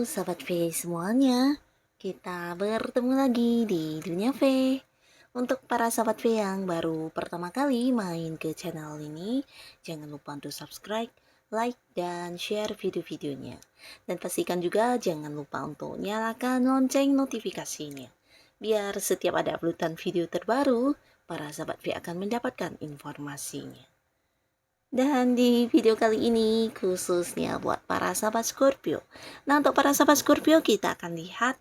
Sahabat V semuanya, kita bertemu lagi di Dunia V. Untuk para sahabat V yang baru pertama kali main ke channel ini, jangan lupa untuk subscribe, like, dan share video-videonya. Dan pastikan juga jangan lupa untuk nyalakan lonceng notifikasinya. Biar setiap ada uploadan video terbaru, para sahabat V akan mendapatkan informasinya. Dan di video kali ini khususnya buat para sahabat Scorpio. Nah, untuk para sahabat Scorpio kita akan lihat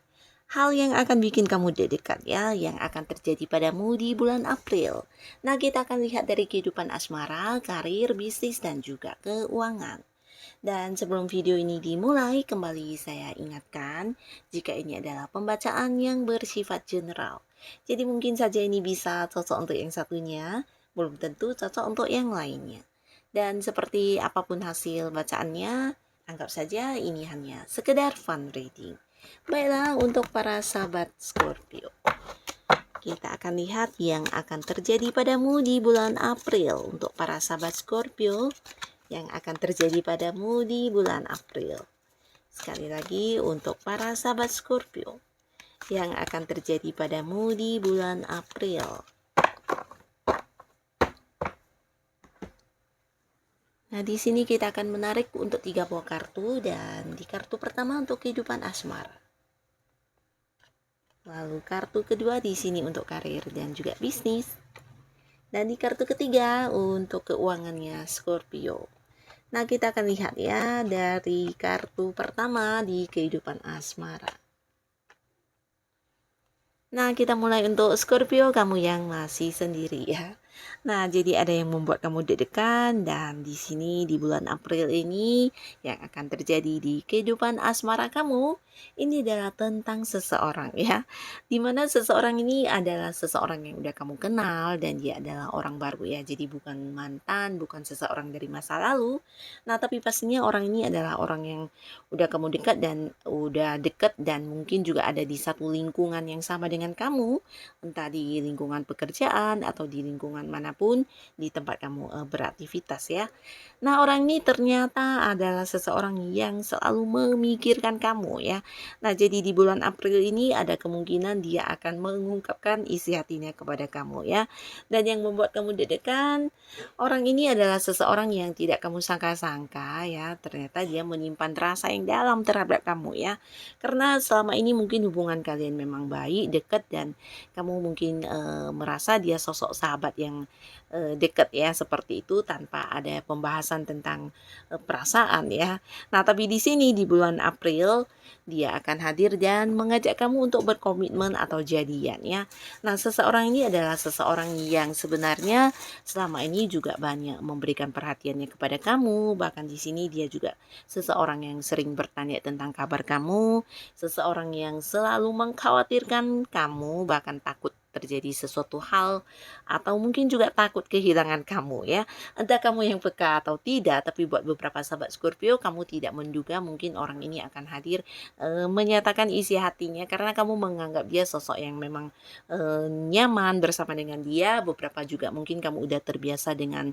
hal yang akan bikin kamu deg-degan ya, yang akan terjadi padamu di bulan April. Nah, kita akan lihat dari kehidupan asmara, karir, bisnis, dan juga keuangan. Dan sebelum video ini dimulai, kembali saya ingatkan jika ini adalah pembacaan yang bersifat general. Jadi mungkin saja ini bisa cocok untuk yang satunya, belum tentu cocok untuk yang lainnya. Dan seperti apapun hasil bacaannya, anggap saja ini hanya sekedar fun reading. Baiklah, untuk para sahabat Scorpio, kita akan lihat yang akan terjadi padamu di bulan April. Untuk para sahabat Scorpio, yang akan terjadi padamu di bulan April. Sekali lagi, untuk para sahabat Scorpio, yang akan terjadi padamu di bulan April. Nah, di sini kita akan menarik untuk 3 buah kartu, dan di kartu pertama untuk kehidupan asmara. Lalu kartu kedua di sini untuk karir dan juga bisnis. Dan di kartu ketiga untuk keuangannya Scorpio. Nah, kita akan lihat ya dari kartu pertama di kehidupan asmara. Nah, kita mulai untuk Scorpio, kamu yang masih sendiri ya. Nah, jadi ada yang membuat kamu deg-degan, dan di sini di bulan April ini yang akan terjadi di kehidupan asmara kamu ini adalah tentang seseorang ya. Dimana seseorang ini adalah seseorang yang udah kamu kenal dan dia adalah orang baru ya. Jadi bukan mantan, bukan seseorang dari masa lalu. Nah, tapi pastinya orang ini adalah orang yang udah kamu dekat dan mungkin juga ada di satu lingkungan yang sama dengan kamu, entah di lingkungan pekerjaan atau di lingkungan manapun di tempat kamu beraktivitas ya. Nah, orang ini ternyata adalah seseorang yang selalu memikirkan kamu ya. Nah, jadi di bulan April ini ada kemungkinan dia akan mengungkapkan isi hatinya kepada kamu ya. Dan yang membuat kamu deg-degan, orang ini adalah seseorang yang tidak kamu sangka-sangka ya. Ternyata dia menyimpan rasa yang dalam terhadap kamu ya. Karena selama ini mungkin hubungan kalian memang baik, dekat, dan kamu mungkin merasa dia sosok sahabat yang dekat ya, seperti itu tanpa ada pembahasan tentang perasaan ya. Nah, tapi di sini di bulan April dia akan hadir dan mengajak kamu untuk berkomitmen atau jadian ya. Nah, seseorang ini adalah seseorang yang sebenarnya selama ini juga banyak memberikan perhatiannya kepada kamu. Bahkan di sini dia juga seseorang yang sering bertanya tentang kabar kamu, seseorang yang selalu mengkhawatirkan kamu, bahkan takut terjadi sesuatu hal atau mungkin juga takut kehilangan kamu ya. Entah kamu yang peka atau tidak, tapi buat beberapa sahabat Scorpio, kamu tidak menduga mungkin orang ini akan hadir menyatakan isi hatinya karena kamu menganggap dia sosok yang memang nyaman bersama dengan dia. Beberapa juga mungkin kamu udah terbiasa dengan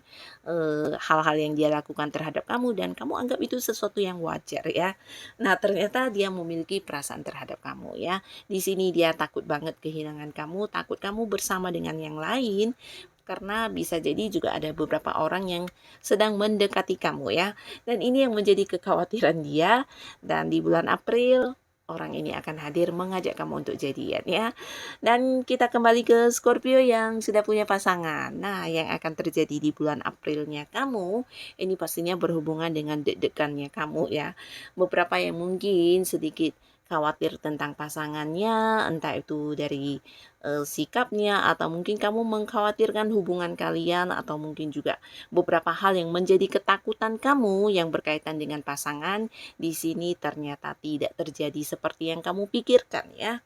hal-hal yang dia lakukan terhadap kamu dan kamu anggap itu sesuatu yang wajar ya. Nah, ternyata dia memiliki perasaan terhadap kamu ya. Di sini dia takut banget kehilangan kamu, takut kamu bersama dengan yang lain, karena bisa jadi juga ada beberapa orang yang sedang mendekati kamu ya. Dan ini yang menjadi kekhawatiran dia, dan di bulan April orang ini akan hadir mengajak kamu untuk jadian ya. Dan kita kembali ke Scorpio yang sudah punya pasangan. Nah, yang akan terjadi di bulan Aprilnya kamu ini pastinya berhubungan dengan deg-degannya kamu ya. Beberapa yang mungkin sedikit khawatir tentang pasangannya, entah itu dari sikapnya atau mungkin kamu mengkhawatirkan hubungan kalian, atau mungkin juga beberapa hal yang menjadi ketakutan kamu yang berkaitan dengan pasangan di sini ternyata tidak terjadi seperti yang kamu pikirkan ya.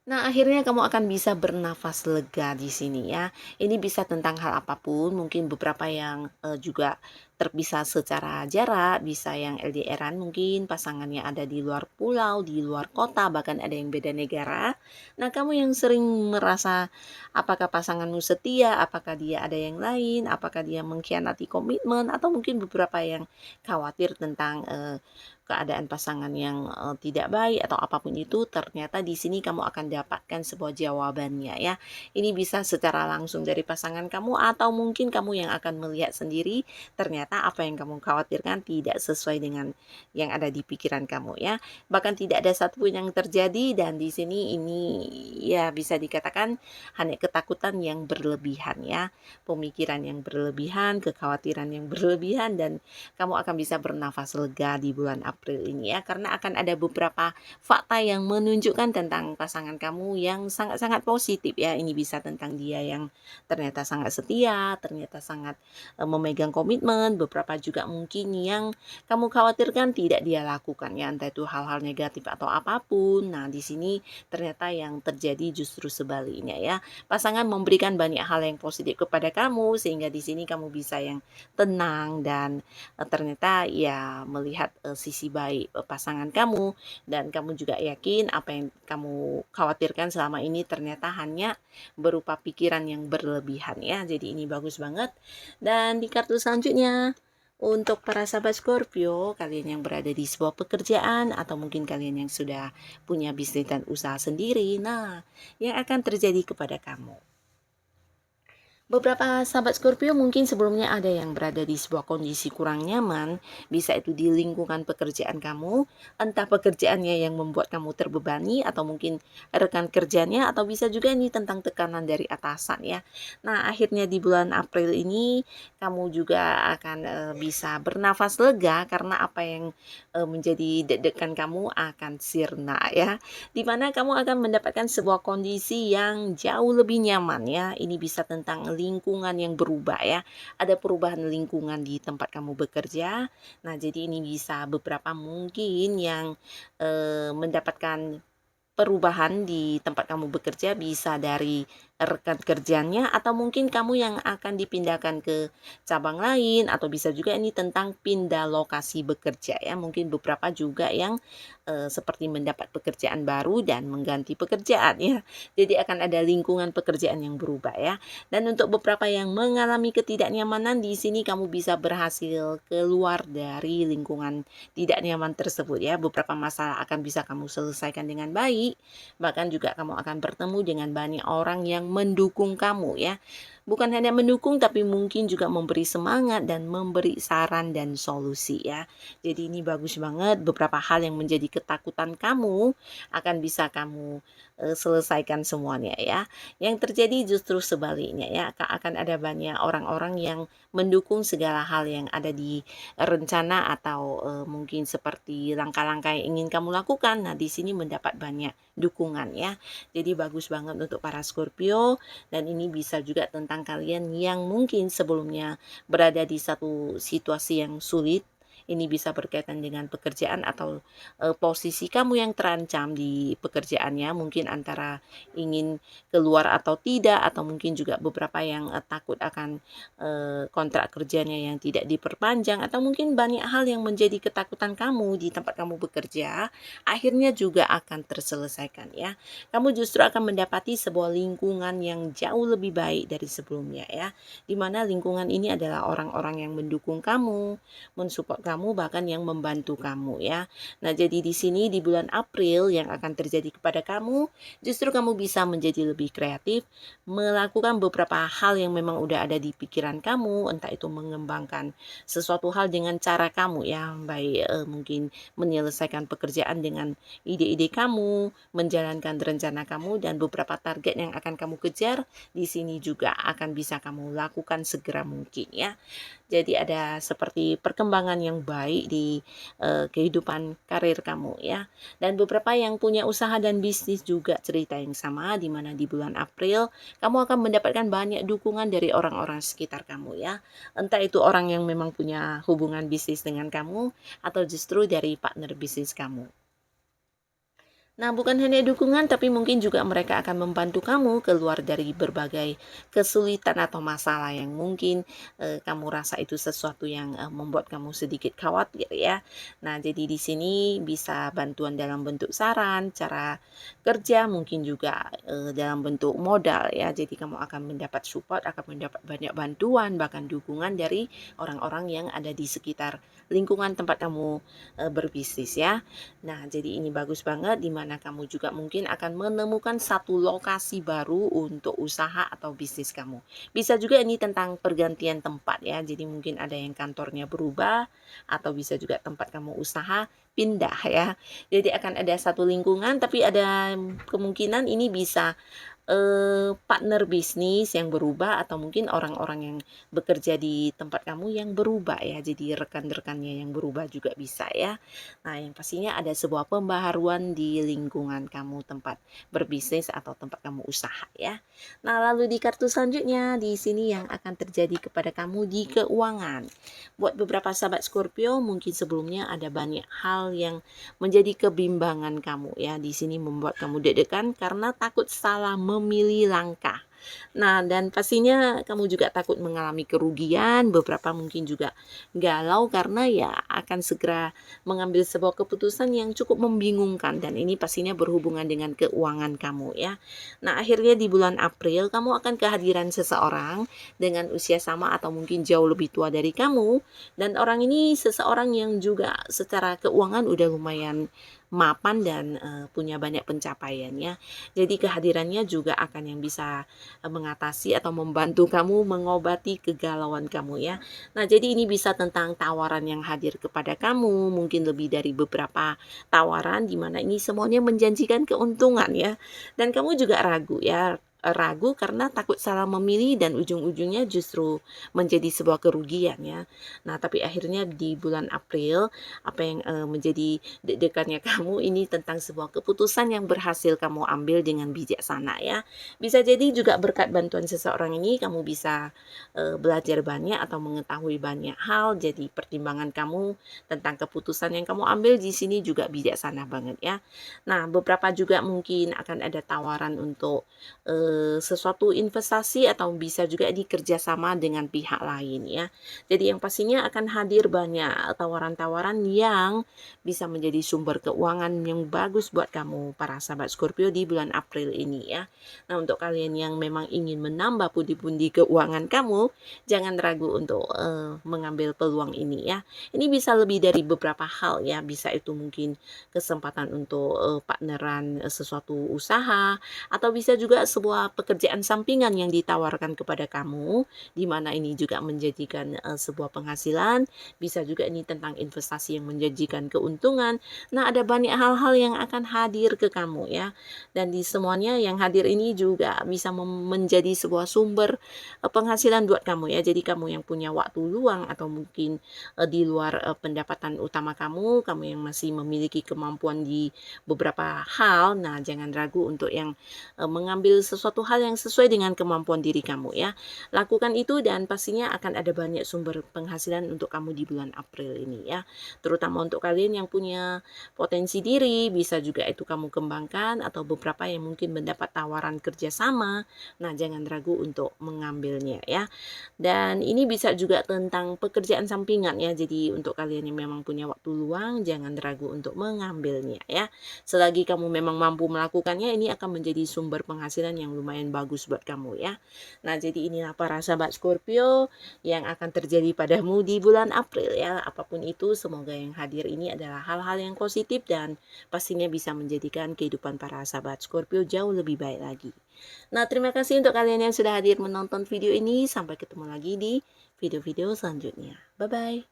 Nah, akhirnya kamu akan bisa bernafas lega di sini ya. Ini bisa tentang hal apapun, mungkin beberapa yang juga terpisah secara jarak, bisa yang LDRan mungkin pasangannya ada di luar pulau, di luar kota, bahkan ada yang beda negara. Nah, kamu yang sering merasa apakah pasanganmu setia, apakah dia ada yang lain, apakah dia mengkhianati komitmen, atau mungkin beberapa yang khawatir tentang keadaan pasangan yang tidak baik atau apapun itu, ternyata di sini kamu akan dapatkan sebuah jawabannya ya. Ini bisa secara langsung dari pasangan kamu atau mungkin kamu yang akan melihat sendiri ternyata apa yang kamu khawatirkan tidak sesuai dengan yang ada di pikiran kamu ya. Bahkan tidak ada satupun yang terjadi dan di sini ini ya bisa dikatakan hanya ketakutan yang berlebihan ya. Pemikiran yang berlebihan, kekhawatiran yang berlebihan dan kamu akan bisa bernafas lega di bulan April ini ya karena akan ada beberapa fakta yang menunjukkan tentang pasangan kamu yang sangat-sangat positif ya. Ini bisa tentang dia yang ternyata sangat setia, ternyata sangat memegang komitmen, beberapa juga mungkin yang kamu khawatirkan tidak dia lakukan ya, entah itu hal-hal negatif atau apapun. Nah, di sini ternyata yang terjadi justru sebaliknya ya. Pasangan memberikan banyak hal yang positif kepada kamu sehingga di sini kamu bisa yang tenang dan ternyata ya melihat sisi baik pasangan kamu dan kamu juga yakin apa yang kamu khawatirkan selama ini ternyata hanya berupa pikiran yang berlebihan ya. Jadi ini bagus banget. Dan di kartu selanjutnya untuk para sahabat Scorpio, kalian yang berada di sebuah pekerjaan atau mungkin kalian yang sudah punya bisnis dan usaha sendiri, nah yang akan terjadi kepada kamu. Beberapa sahabat Scorpio mungkin sebelumnya ada yang berada di sebuah kondisi kurang nyaman, bisa itu di lingkungan pekerjaan kamu, entah pekerjaannya yang membuat kamu terbebani atau mungkin rekan kerjanya atau bisa juga ini tentang tekanan dari atasan ya. Nah, akhirnya di bulan April ini kamu juga akan bisa bernafas lega karena apa yang menjadi deg-degan kamu akan sirna ya. Dimana kamu akan mendapatkan sebuah kondisi yang jauh lebih nyaman ya. Ini bisa tentang lingkungan yang berubah ya. Ada perubahan lingkungan di tempat kamu bekerja. Nah, jadi ini bisa beberapa mungkin yang mendapatkan perubahan di tempat kamu bekerja bisa dari rekan kerjanya atau mungkin kamu yang akan dipindahkan ke cabang lain atau bisa juga ini tentang pindah lokasi bekerja ya. Mungkin beberapa juga yang seperti mendapat pekerjaan baru dan mengganti pekerjaan ya. Jadi akan ada lingkungan pekerjaan yang berubah ya. Dan untuk beberapa yang mengalami ketidaknyamanan di sini kamu bisa berhasil keluar dari lingkungan tidak nyaman tersebut ya. Beberapa masalah akan bisa kamu selesaikan dengan baik. Bahkan juga kamu akan bertemu dengan banyak orang yang mendukung kamu ya. Bukan hanya mendukung tapi mungkin juga memberi semangat dan memberi saran dan solusi ya. Jadi ini bagus banget, beberapa hal yang menjadi ketakutan kamu akan bisa kamu selesaikan semuanya ya. Yang terjadi justru sebaliknya ya, akan ada banyak orang-orang yang mendukung segala hal yang ada di rencana atau mungkin seperti langkah-langkah yang ingin kamu lakukan. Nah, di sini mendapat banyak dukungan ya. Jadi bagus banget untuk para Scorpio dan ini bisa juga tentang kalian yang mungkin sebelumnya berada di satu situasi yang sulit. Ini bisa berkaitan dengan pekerjaan atau posisi kamu yang terancam di pekerjaannya, mungkin antara ingin keluar atau tidak atau mungkin juga beberapa yang takut akan kontrak kerjanya yang tidak diperpanjang atau mungkin banyak hal yang menjadi ketakutan kamu di tempat kamu bekerja akhirnya juga akan terselesaikan ya. Kamu justru akan mendapati sebuah lingkungan yang jauh lebih baik dari sebelumnya ya. Dimana lingkungan ini adalah orang-orang yang mendukung kamu, mensupport kamu bahkan yang membantu kamu ya. Nah, jadi di sini di bulan April yang akan terjadi kepada kamu, justru kamu bisa menjadi lebih kreatif, melakukan beberapa hal yang memang udah ada di pikiran kamu, entah itu mengembangkan sesuatu hal dengan cara kamu ya, baik mungkin menyelesaikan pekerjaan dengan ide-ide kamu, menjalankan rencana kamu dan beberapa target yang akan kamu kejar di sini juga akan bisa kamu lakukan segera mungkin ya. Jadi ada seperti perkembangan yang baik di kehidupan karir kamu ya. Dan beberapa yang punya usaha dan bisnis juga cerita yang sama di mana di bulan April kamu akan mendapatkan banyak dukungan dari orang-orang sekitar kamu ya. Entah itu orang yang memang punya hubungan bisnis dengan kamu atau justru dari partner bisnis kamu. Nah, bukan hanya dukungan, tapi mungkin juga mereka akan membantu kamu keluar dari berbagai kesulitan atau masalah yang mungkin kamu rasa itu sesuatu yang membuat kamu sedikit khawatir ya. Nah, jadi di sini bisa bantuan dalam bentuk saran, cara kerja, mungkin juga dalam bentuk modal ya. Jadi kamu akan mendapat support, akan mendapat banyak bantuan, bahkan dukungan dari orang-orang yang ada di sekitar lingkungan tempat kamu berbisnis ya. Nah, jadi ini bagus banget di mana kamu juga mungkin akan menemukan satu lokasi baru untuk usaha atau bisnis kamu. Bisa juga ini tentang pergantian tempat ya. Jadi mungkin ada yang kantornya berubah atau bisa juga tempat kamu usaha pindah ya. Jadi akan ada satu lingkungan tapi ada kemungkinan ini bisa partner bisnis yang berubah atau mungkin orang-orang yang bekerja di tempat kamu yang berubah ya. Jadi rekan-rekannya yang berubah juga bisa ya. Nah, yang pastinya ada sebuah pembaharuan di lingkungan kamu tempat berbisnis atau tempat kamu usaha ya. Nah, lalu di kartu selanjutnya di sini yang akan terjadi kepada kamu di keuangan. Buat beberapa sahabat Scorpio, mungkin sebelumnya ada banyak hal yang menjadi kebimbangan kamu ya. Di sini membuat kamu deg-degan karena takut salah memilih langkah. Nah, dan pastinya kamu juga takut mengalami kerugian, beberapa mungkin juga galau karena ya akan segera mengambil sebuah keputusan yang cukup membingungkan dan ini pastinya berhubungan dengan keuangan kamu ya. Nah, akhirnya di bulan April kamu akan kehadiran seseorang dengan usia sama atau mungkin jauh lebih tua dari kamu dan orang ini seseorang yang juga secara keuangan udah lumayan mapan dan punya banyak pencapaian ya. Jadi kehadirannya juga akan yang bisa mengatasi atau membantu kamu mengobati kegalauan kamu ya. Nah, jadi ini bisa tentang tawaran yang hadir kepada kamu, mungkin lebih dari beberapa tawaran di mana ini semuanya menjanjikan keuntungan ya. Dan kamu juga ragu ya, ragu karena takut salah memilih dan ujung-ujungnya justru menjadi sebuah kerugian ya. Nah, tapi akhirnya di bulan April apa yang menjadi deg-degannya kamu ini tentang sebuah keputusan yang berhasil kamu ambil dengan bijaksana ya. Bisa jadi juga berkat bantuan seseorang ini kamu bisa belajar banyak atau mengetahui banyak hal. Jadi pertimbangan kamu tentang keputusan yang kamu ambil di sini juga bijaksana banget ya. Nah, beberapa juga mungkin akan ada tawaran untuk sesuatu investasi atau bisa juga dikerjasama dengan pihak lain ya. Jadi yang pastinya akan hadir banyak tawaran-tawaran yang bisa menjadi sumber keuangan yang bagus buat kamu para sahabat Scorpio di bulan April ini ya. Nah, untuk kalian yang memang ingin menambah pundi-pundi keuangan kamu, jangan ragu untuk mengambil peluang ini ya. Ini bisa lebih dari beberapa hal ya, bisa itu mungkin kesempatan untuk partneran sesuatu usaha atau bisa juga sebuah pekerjaan sampingan yang ditawarkan kepada kamu di mana ini juga menjanjikan sebuah penghasilan, bisa juga ini tentang investasi yang menjanjikan keuntungan. Nah, ada banyak hal-hal yang akan hadir ke kamu ya. Dan di semuanya yang hadir ini juga bisa menjadi sebuah sumber penghasilan buat kamu ya. Jadi kamu yang punya waktu luang atau mungkin di luar pendapatan utama kamu, kamu yang masih memiliki kemampuan di beberapa hal, nah jangan ragu untuk yang mengambil sesuatu hal yang sesuai dengan kemampuan diri kamu ya. Lakukan itu dan pastinya akan ada banyak sumber penghasilan untuk kamu di bulan April ini ya. Terutama untuk kalian yang punya potensi diri, bisa juga itu kamu kembangkan atau beberapa yang mungkin mendapat tawaran kerjasama. Nah, jangan ragu untuk mengambilnya ya. Dan ini bisa juga tentang pekerjaan sampingan ya. Jadi untuk kalian yang memang punya waktu luang, jangan ragu untuk mengambilnya ya. Selagi kamu memang mampu melakukannya, ini akan menjadi sumber penghasilan yang lumayan bagus buat kamu ya. Nah, jadi inilah para sahabat Scorpio yang akan terjadi padamu di bulan April ya. Apapun itu, semoga yang hadir ini adalah hal-hal yang positif dan pastinya bisa menjadikan kehidupan para sahabat Scorpio jauh lebih baik lagi. Nah, terima kasih untuk kalian yang sudah hadir menonton video ini. Sampai ketemu lagi di video-video selanjutnya. Bye-bye.